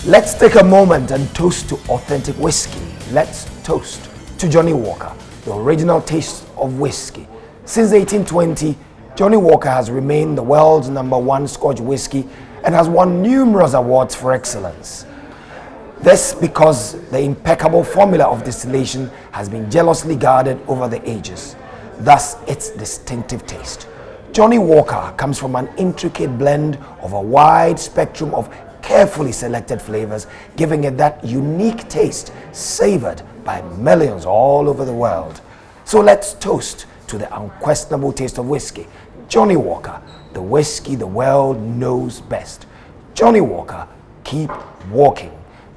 Let's take a moment and toast to authentic whiskey. Let's toast to Johnnie Walker, the original taste of whiskey. Since 1820, Johnnie Walker has remained the world's #1 Scotch whiskey and has won numerous awards for excellence. This because the impeccable formula of distillation has been jealously guarded over the ages, thus its distinctive taste. Johnnie Walker comes from an intricate blend of a wide spectrum of carefully selected flavors, giving it that unique taste savored by millions all over the world. So let's toast to the unquestionable taste of whiskey. Johnnie Walker, the whiskey the world knows best. Johnnie Walker, keep walking.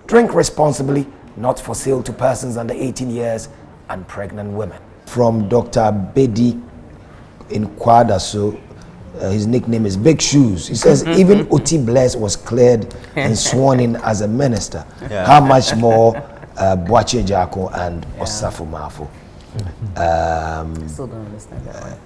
Drink responsibly, not for sale to persons under 18 years and pregnant women. From Dr. Bedi in Kwadaso, his nickname is Big Shoes. He says, even Oti Bless was cleared and sworn in as a minister. Yeah. How much more Boache Jako and Osafo Mafo? I still don't understand that one.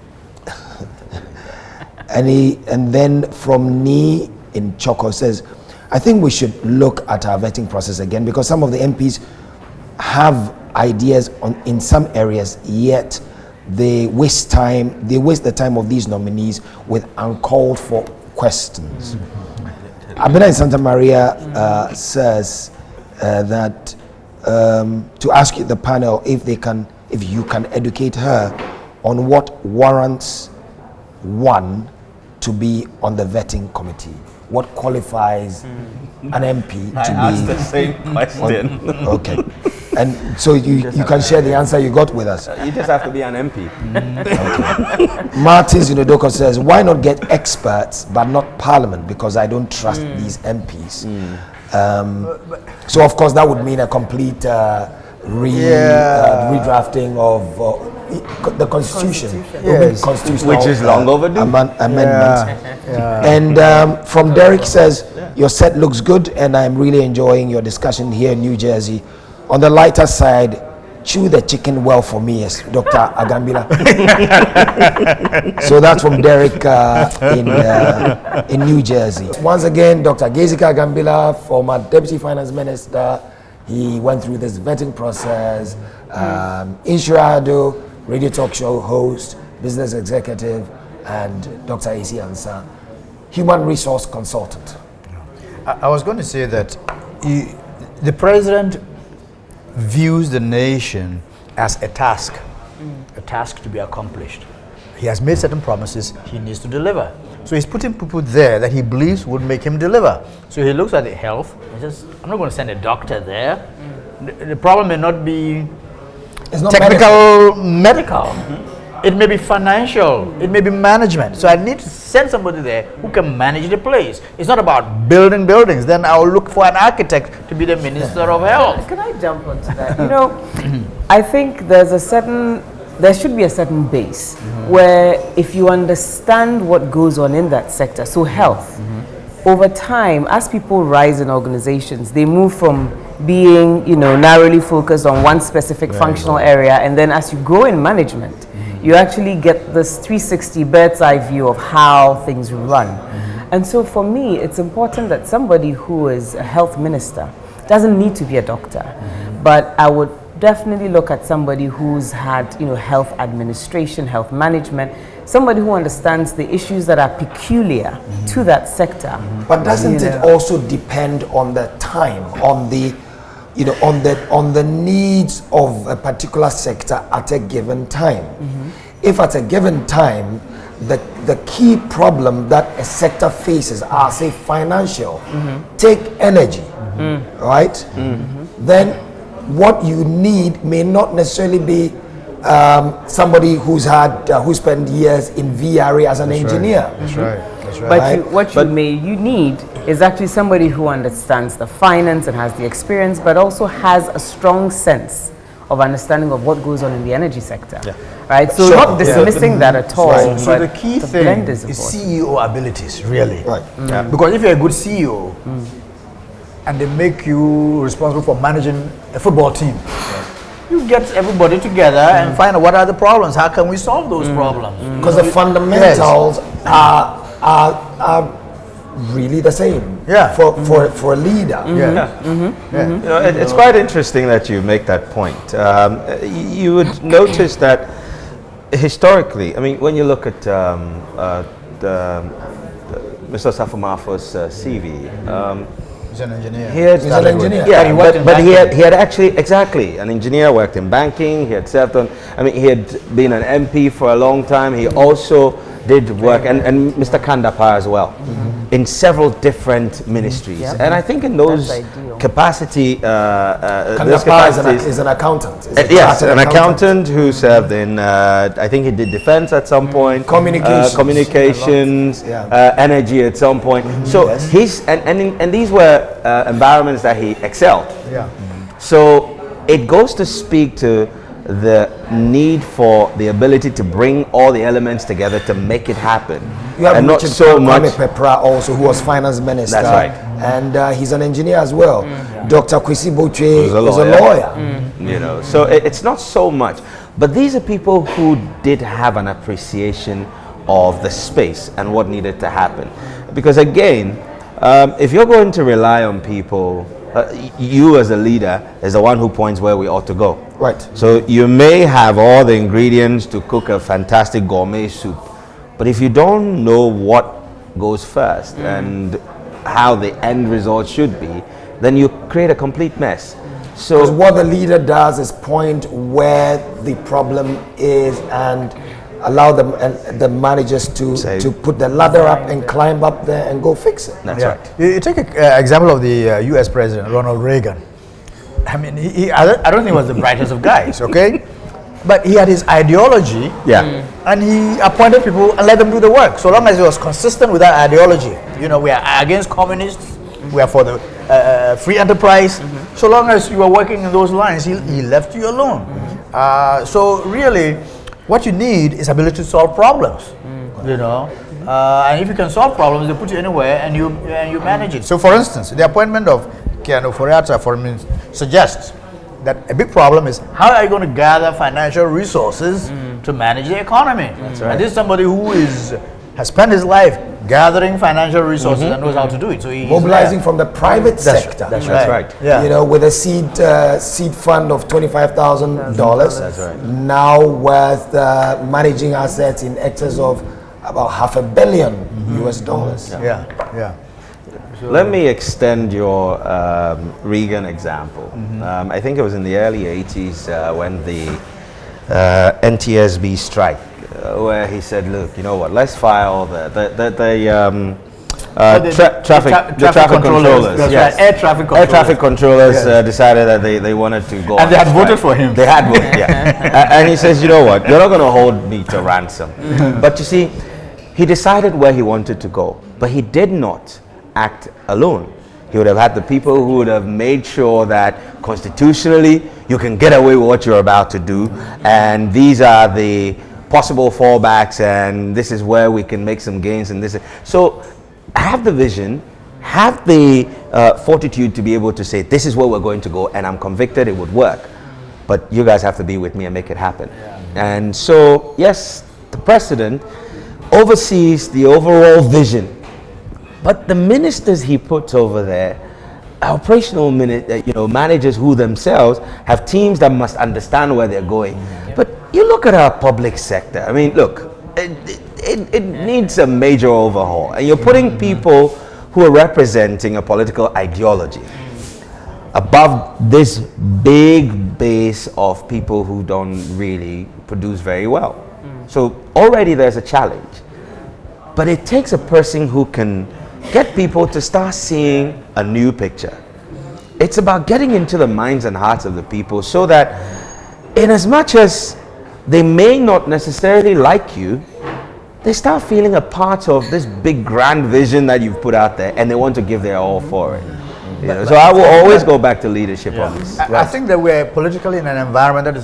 And then from Ni in Choco says, I think we should look at our vetting process again, because some of the MPs have ideas in some areas, yet they waste the time of these nominees with uncalled for questions. Abena in Santa Maria says that to ask the panel if you can educate her on what warrants one to be on the vetting committee. What qualifies an MP to be? I asked the same question. Okay. And so you can share the answer you got with us. You just have to be an MP. Okay. Martins Unodoko says, why not get experts but not Parliament? Because I don't trust these MPs. So of course that would mean a complete redrafting of the Constitution. Yes. Which is long overdue. Amendment. And from Derek says, your set looks good and I'm really enjoying your discussion here in New Jersey. On the lighter side, chew the chicken well for me, yes, Dr. Agambilla. So that's from Derek in New Jersey. Once again, Dr. Gheysika Agambilla, former Deputy Finance Minister, he went through this vetting process. Nhyira, radio talk show host, business executive, and Dr. A.C. Ansah, human resource consultant. I was going to say that the president views the nation as a task to be accomplished. He has made certain promises, he needs to deliver. So he's putting people there that he believes would make him deliver. So he looks at the health, I'm not going to send a doctor there. The problem may not be technical, medical. It may be financial, it may be management. So I need to send somebody there who can manage the place. It's not about building buildings. Then I'll look for an architect to be the Minister of Health. Can I jump onto that? You know, I think there should be a certain base where if you understand what goes on in that sector, so health, over time, as people rise in organizations, they move from being, narrowly focused on one specific functional area, and then as you grow in management, you actually get this 360 bird's eye view of how things run. And so for me, it's important that somebody who is a health minister doesn't need to be a doctor, but I would definitely look at somebody who's had, health administration, health management, somebody who understands the issues that are peculiar to that sector. But doesn't it also depend on the time, on the needs of a particular sector at a given time? If at a given time, the key problem that a sector faces are, say, financial, take energy, right? Then what you need may not necessarily be somebody who spent years in VRA as an engineer. That's right. But what you need is actually somebody who understands the finance and has the experience, but also has a strong sense of understanding of what goes on in the energy sector. Right? So not dismissing that at all. Right. So the key thing is CEO abilities, really. Right. Because if you're a good CEO and they make you responsible for managing a football team, you get everybody together and find out what are the problems. How can we solve those problems? Because the fundamentals are really the same. Yeah. For a leader. Yeah. You know, it's quite interesting that you make that point. You would notice that historically, I mean, when you look at Mr. Safumafo's CV, He's an engineer. He's an engineer. Yeah, But he worked in but he banking. had actually, exactly, an engineer, worked in banking, he had served on, I mean, he had been an MP for a long time. He also did work, and Mr. Kandapar as well, in several different ministries. Yep. And I think in those That's ideal. capacity, those Kandapar capacities, is an accountant. Is a yes, chartered an accountant who served in, I think he did defense at some point, Communications. energy at some point. So he's and these were environments that he excelled. Yeah. So it goes to speak to the need for the ability to bring all the elements together to make it happen, You have and not Richard so Kwame much. Pepra also, who was finance minister. That's right. And he's an engineer as well. Dr. Kwesi Botwe Who's a was a lawyer. lawyer. You know, so it's not so much, but these are people who did have an appreciation of the space and what needed to happen. Because again, if you're going to rely on people, you as a leader is the one who points where we ought to go. Right. So you may have all the ingredients to cook a fantastic gourmet soup, but if you don't know what goes first and how the end result should be, then you create a complete mess. Because So what the leader does is point where the problem is and allow them and the managers to put the ladder up and climb up there and go fix it. that's Yeah. right. You take an example of the U.S. President, Ronald Reagan. I mean, I don't think he was the brightest of guys, okay? But he had his ideology, Yeah. and he appointed people and let them do the work. So long as he was consistent with that ideology. You know, we are against communists, we are for the free enterprise. So long as you are working in those lines, he left you alone. So really, what you need is ability to solve problems. You know, and if you can solve problems, they put you anywhere and you manage it. So, for instance, the appointment of Keanu Foriata for me suggests that a big problem is how are you going to gather financial resources to manage the economy? That's right. And this is somebody who has spent his life gathering financial resources and knows how to do it. So he's Mobilizing there. from the private sector. That's That's right. right. Yeah. You know, with a seed fund of $25,000. That's right. Now worth managing assets in excess of about $500 million US dollars. Yeah. Yeah. Let me extend your Reagan example. I think it was in the early 80s when the NTSB strike, where he said, look, you know what, let's file the traffic controllers. That's Yes. right. Air traffic controllers. Air traffic controllers Yes. decided that they wanted to go And they on had strike. voted for him. They had voted, yeah. And he says, you know what, you're not going to hold me to ransom. But you see, he decided where he wanted to go, but he did not act alone. He would have had the people who would have made sure that constitutionally you can get away with what you're about to do, and these are the possible fallbacks, and this is where we can make some gains, and this. So have the vision, have the fortitude to be able to say, this is where we're going to go, and I'm convicted it would work. But you guys have to be with me and make it happen. And so, yes, the president oversees the overall vision, but the ministers he puts over there are operational managers who themselves have teams that must understand where they're going. But you look at our public sector, I mean, look, it needs a major overhaul, and you're putting people who are representing a political ideology above this big base of people who don't really produce very well. So already there's a challenge, but it takes a person who can get people to start seeing a new picture. It's about getting into the minds and hearts of the people so that in as much as they may not necessarily like you, they start feeling a part of this big grand vision that you've put out there, and they want to give their all for it. You know, so I will always go back to leadership on this. I think that we're politically in an environment that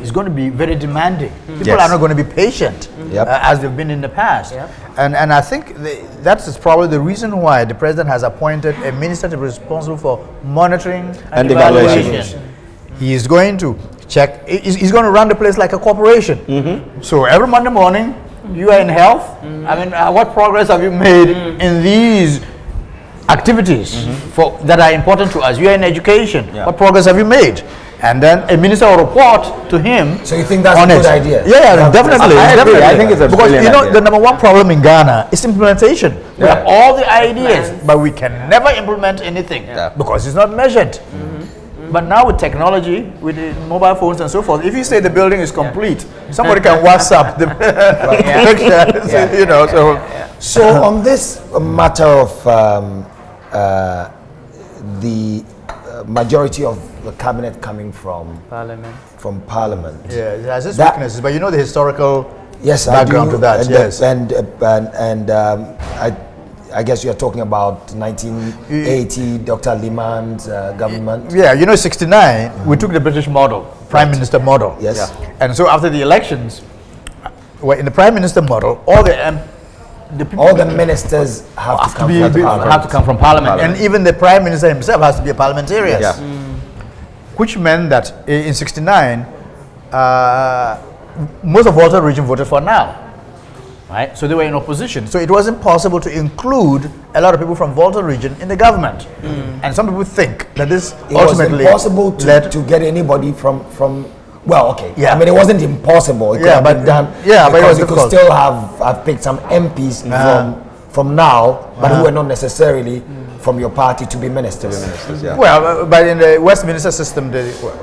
is going to be very demanding. People Yes. are not going to be patient as they've been in the past. And I think that's probably the reason why the president has appointed a minister to be responsible for monitoring and evaluation. He is going to check, he's going to run the place like a corporation. So every Monday morning, You are in health. I mean, what progress have you made in these activities that are important to us? You are in education. Yeah. What progress have you made? And then a minister will report to him. So you think that's on a good it. idea? Yeah, definitely. I agree. Definitely. I think it's a because brilliant idea. the number one problem in Ghana is implementation. We Yeah. have all the ideas, but we can never implement anything because it's not measured. But now with technology, with the mobile phones and so forth, if you say the building is complete, somebody can WhatsApp the picture. You know. So on this matter of the majority of the cabinet coming from Parliament. Yeah, it has its That- weaknesses, but you know the historical Yes, background I do. to that. And, Yes. I guess you're talking about 1980, Dr. Liman's government. Yeah, you know, 69, we took the British model, Prime Minister model. Yes. Yeah. And so after the elections, well, in the Prime Minister model, all the people All the ministers have to come from Parliament. have to come from Parliament. And even the Prime Minister himself has to be a parliamentarian. Yeah. Which meant that in 69, most of Volta region voted for now. Right? So they were in opposition. So it wasn't possible to include a lot of people from Volta region in the government. And some people think that this It was ultimately impossible led to get anybody from well, okay. Yeah. I mean, it wasn't impossible. It could Yeah, have been but- done. yeah, but it was because you could difficult. still have picked some MPs from now, but who were not necessarily from your party to be ministers. Well, but in the Westminster system,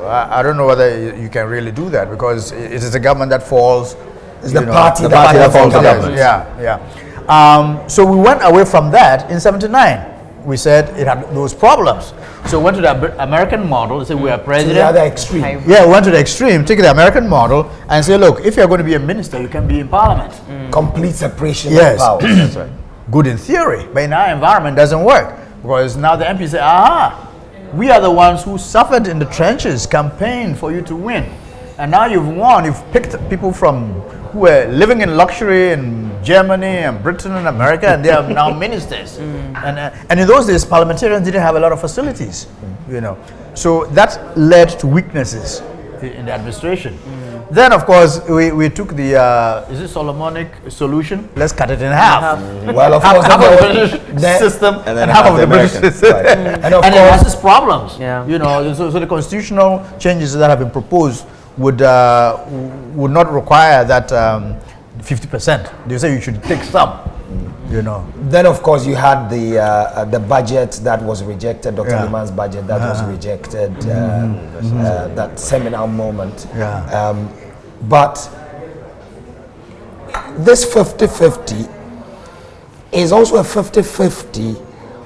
I don't know whether you can really do that because it is a government that falls. It's you the know, party the that party that falls falls. under government. Yeah. So we went away from that in '79. We said it had those problems. So we went to the American model. They said we are To president. the other extreme. Yeah, we went to the extreme, take the American model, and say, look, if you're going to be a minister, you can be in Parliament. Complete separation Yes. of powers. That's right. Good in theory, but in our environment doesn't work because now the MPs say, we are the ones who suffered in the trenches, campaigned for you to win, and now you've won. You've picked people from who were living in luxury in Germany and Britain and America, and they are now ministers. And in those days, parliamentarians didn't have a lot of facilities, you know. So that led to weaknesses in the administration. Then, of course, we took the is it Solomonic solution? Let's cut it in half. Well, of course, Half of the then- British system and then half of the British American. system. Right. And of And it has course, its problems. Yeah. You know, so the constitutional changes that have been proposed would not require that 50%. They say you should take some. You know. then of course you had the budget that was rejected, Dr. Yeah. Liman's budget that was rejected, that seminal moment. Yeah. But this 50-50 is also a 50-50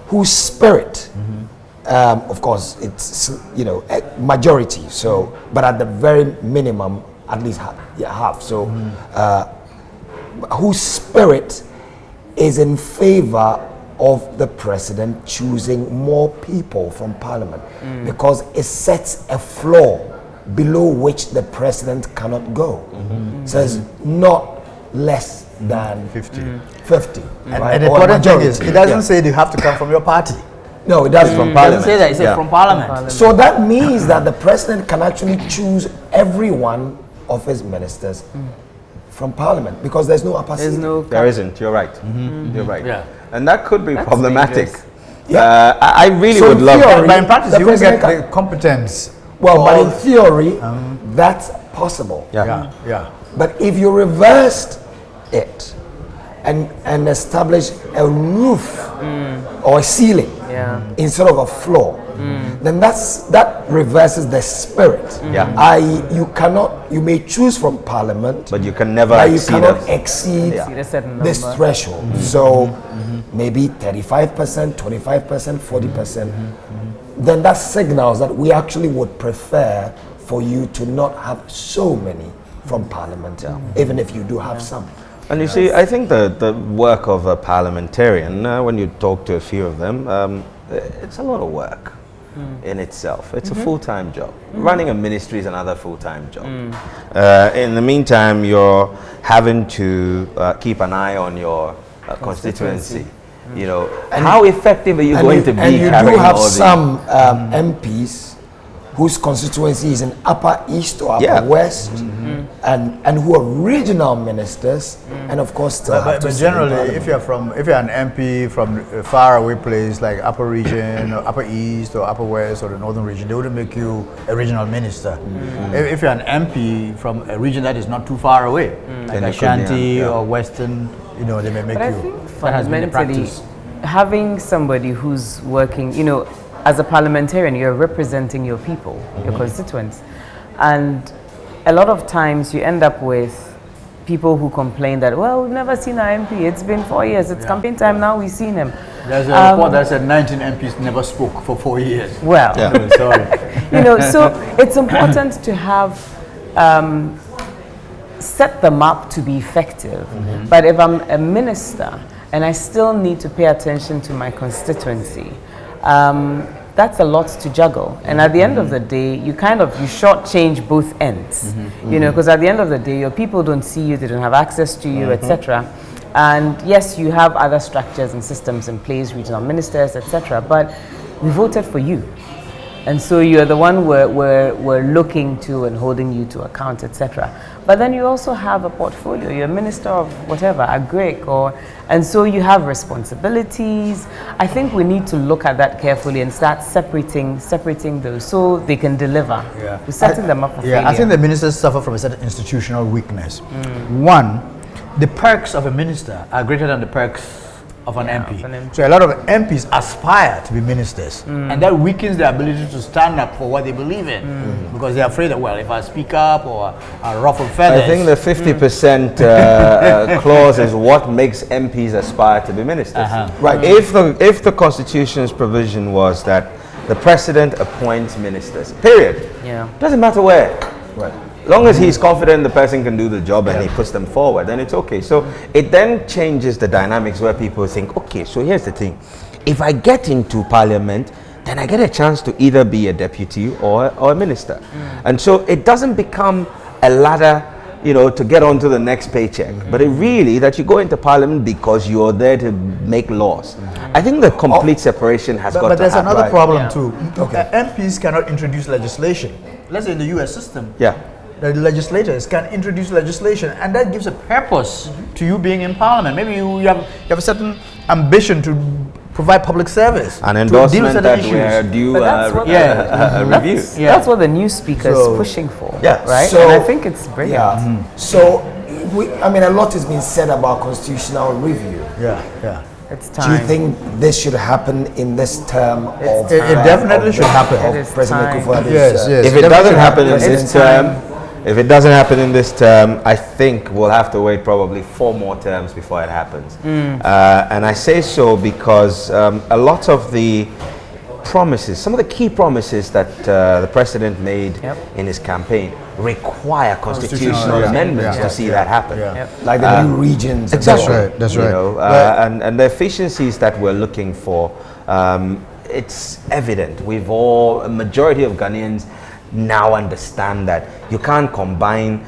whose spirit, of course, it's a majority. So, but at the very minimum, at least half. So, whose spirit is in favor of the president choosing more people from Parliament, because it sets a floor below which the president cannot go. So it's not less than 50. 50. And right? the Or a important thing is, majority. it doesn't say you have to come from your party. No, it doesn't. From It doesn't Parliament. say that. It says Yeah. from Parliament. So that means that the president can actually choose every one of his ministers from Parliament, because there's no upper There's seat. no There isn't. You're right. You're right. Yeah. And that could be problematic. dangerous. Yeah. I really So would in love theory- But in practice, The you won't get president the competence. Well, but or- in theory, that's possible. Yeah. Yeah. But if you reversed it and established a roof or a ceiling Yeah. instead of a floor, then that reverses the spirit. Yeah. You may choose from Parliament, But you can never but you exceed cannot it. exceed Exceed a certain this number. threshold. So maybe 35%, 25%, 40%. Then that signals that we actually would prefer for you to not have so many from Parliament, even if you do have some. And you see, I think the work of a parliamentarian, when you talk to a few of them, it's a lot of work in itself. It's a full-time job. Running a ministry is another full-time job. In the meantime, you're having to keep an eye on your constituency. You know, how effective are you going to be and you do carrying have all these? some MPs whose constituency is in Upper East or Upper Yeah. West, and who are regional ministers, and of course still have to But sit in generally, Parliament. if you're an MP from a faraway place like Upper Region or Upper East or Upper West or the Northern Region, they wouldn't make you a regional minister. If you're an MP from a region that is not too far away, like Then it could be, Ashanti yeah. or Western, you know, they may make But I you. think That has been the fundamentally, practice. having somebody who's working, you know, as a parliamentarian, you're representing your people, your constituents. And a lot of times you end up with people who complain that, well, we've never seen our MP. It's been 4 years. It's campaign time now. We've seen him. There's a report that said 19 MPs never spoke for 4 years. Well, Yeah. No, sorry. you know, so it's important to have set them up to be effective. But if I'm a minister and I still need to pay attention to my constituency, that's a lot to juggle. And at the end of the day, you shortchange both ends. You know, because at the end of the day, your people don't see you, they don't have access to you, etc. And yes, you have other structures and systems in place, regional ministers, etc. But we voted for you. And so you're the one we're looking to and holding you to account, etc. But then you also have a portfolio. You're a minister of whatever, agric, and so you have responsibilities. I think we need to look at that carefully and start separating those so they can deliver. Yeah. We're setting them up for failure. I think the ministers suffer from a certain institutional weakness. One, the perks of a minister are greater than the perks of an MP. of an MP. So a lot of MPs aspire to be ministers, and that weakens their ability to stand up for what they believe in, because they're afraid that, well, if I speak up or I ruffle feathers. I think the 50% clause is what makes MPs aspire to be ministers. Right. If the Constitution's provision was that the president appoints ministers, period. Yeah. Doesn't matter where. Right. Long as he's confident the person can do the job and he puts them forward, then it's okay. So it then changes the dynamics where people think, okay, so here's the thing. If I get into parliament, then I get a chance to either be a deputy or a minister. And so it doesn't become a ladder, you know, to get onto the next paycheck. But it really that you go into parliament because you're there to make laws. I think the complete separation has got But to there's happen. another problem Yeah. too. MPs cannot introduce legislation. Let's say in the US system, Yeah. the legislators can introduce legislation, and that gives a purpose to you being in parliament. Maybe you have a certain ambition to provide public service, An to deal with endorsement certain that issues. we're due But that's what a review. That's what the new speaker So- is pushing for, Yeah, right? so- And I think it's brilliant. Yeah. So, I mean, a lot has been said about constitutional review. Yeah. It's Do you time. think this should happen in this term of It definitely should happen. of It is President time. Kufuor's, Yes, yes. If it doesn't happen in It's this time. term, I think we'll have to wait probably 4 more terms before it happens. And I say so because a lot of the promises, some of the key promises that the president made in his campaign require constitutional amendments to see that happen. like the new regions. and Exactly. so on. That's You right. know, and the efficiencies that we're looking for, it's evident. A majority of Ghanaians now understand that you can't combine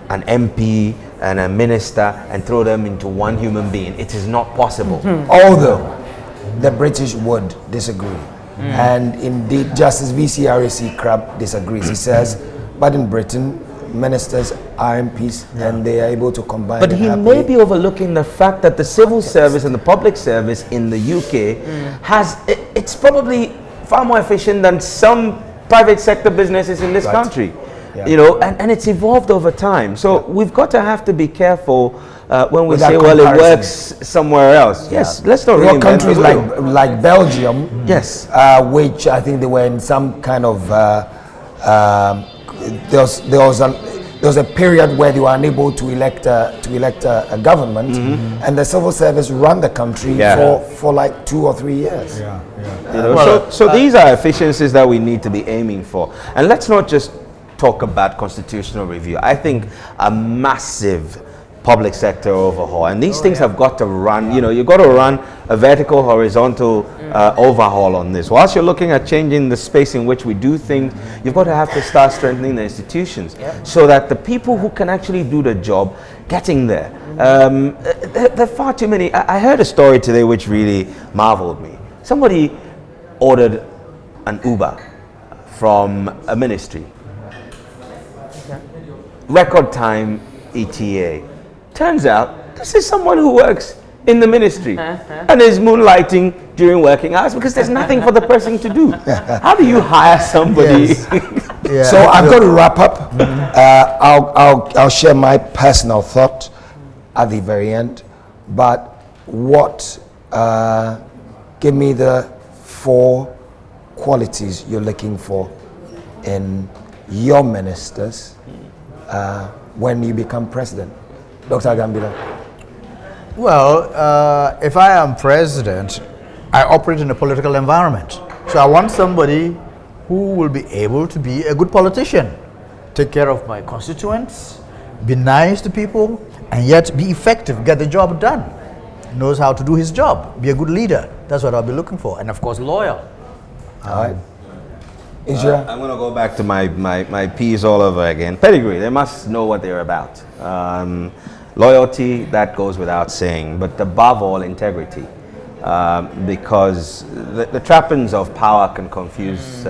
an MP and a minister and throw them into one human being. It is not possible. Although the British would disagree. And indeed, Justice VCRAC Crab disagrees. He says, but in Britain, ministers are MPs and they are able to combine. But them he happily. may be overlooking the fact that the civil service and the public service in the UK it's probably far more efficient than some private sector businesses in this country. Yeah. You know, and it's evolved over time. So we've got to have to be careful when we With that say, well, it comparison. works somewhere else. Yes, let's not There were reinvent countries the wheel. like Belgium, Yes. which I think they were in some kind of there was a period where they were unable to elect a government, and the civil service ran the country for like 2 or 3 years. You know, so these are efficiencies that we need to be aiming for. And let's not just talk about constitutional review. I think a massive public sector overhaul, and these things have got to run. You know, you've got to run a vertical, horizontal overhaul on this. Whilst you're looking at changing the space in which we do things, you've got to have to start strengthening the institutions so that the people who can actually do the job getting there. There are far too many. I heard a story today which really marveled me. Somebody ordered an Uber from a ministry. Record time ETA. Turns out this is someone who works in the ministry and is moonlighting during working hours because there's nothing for the person to do. How do you hire somebody? So I've got to wrap up. I'll share my personal thought at the very end. But give me the 4 qualities you're looking for in your ministers when you become president. Dr. Agambilla. Well, if I am president, I operate in a political environment. So I want somebody who will be able to be a good politician, take care of my constituents, be nice to people, and yet be effective, get the job done. Knows how to do his job, be a good leader. That's what I'll be looking for. And of course, loyal. All right. Nhyira? I'm going to go back to my piece all over again. Pedigree, they must know what they're about. Loyalty, that goes without saying, but above all, integrity. Because the trappings of power can confuse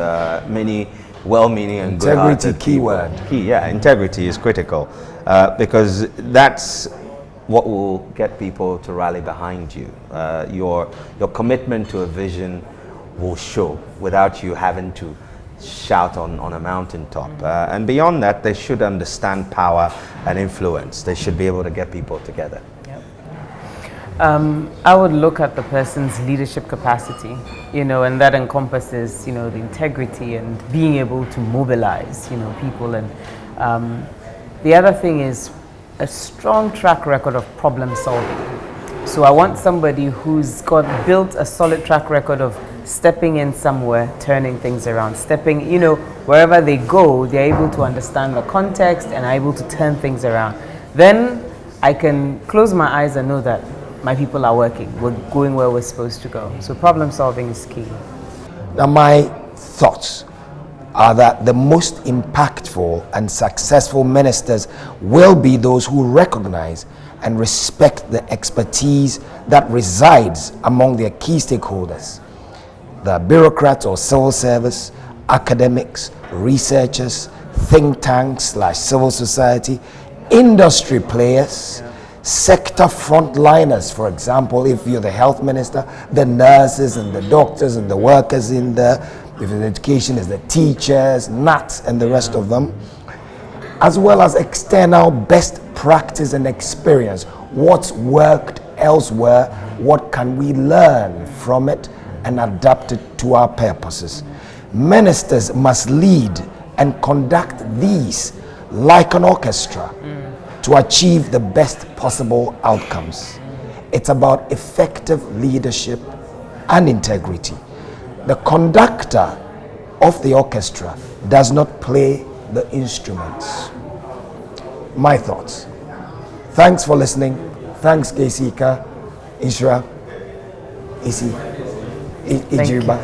many well-meaning and integrity good-hearted keyword. Integrity is critical because that's what will get people to rally behind you. Your commitment to a vision will show without you having to shout on a mountaintop. And beyond that, they should understand power and influence. They should be able to get people together. I would look at the person's leadership capacity, and that encompasses, the integrity and being able to mobilize, people. And the other thing is a strong track record of problem solving. So I want somebody who's built a solid track record of stepping in somewhere, turning things around, wherever they go, they're able to understand the context and are able to turn things around. Then I can close my eyes and know that my people are working. We're going where we're supposed to go. So problem solving is key. Now my thoughts are that the most impactful and successful ministers will be those who recognize and respect the expertise that resides among their key stakeholders. The bureaucrats or civil service, academics, researchers, think tanks / civil society, industry players, sector frontliners. For example, if you're the health minister, the nurses and the doctors and the workers in the, if it's education, is the teachers, NATs and the rest of them, as well as external best practice and experience. What's worked elsewhere? What can we learn from it and adapt it to our purposes? Ministers must lead and conduct these like an orchestra to achieve the best possible outcomes. It's about effective leadership and integrity. The conductor of the orchestra does not play the instruments. My thoughts. Thanks for listening. Thanks, Gheysika, Nhyira, Ijirba.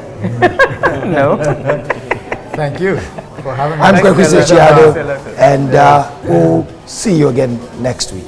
No. Thank you for having me. I'm Kwaku Sakyi-Addo, and we'll see you again next week.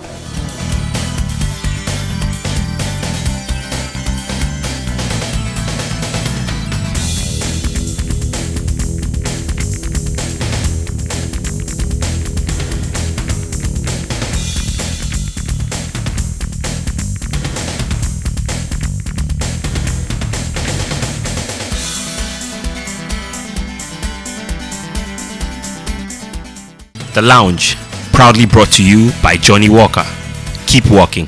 The Lounge, proudly brought to you by Johnny Walker. Keep walking.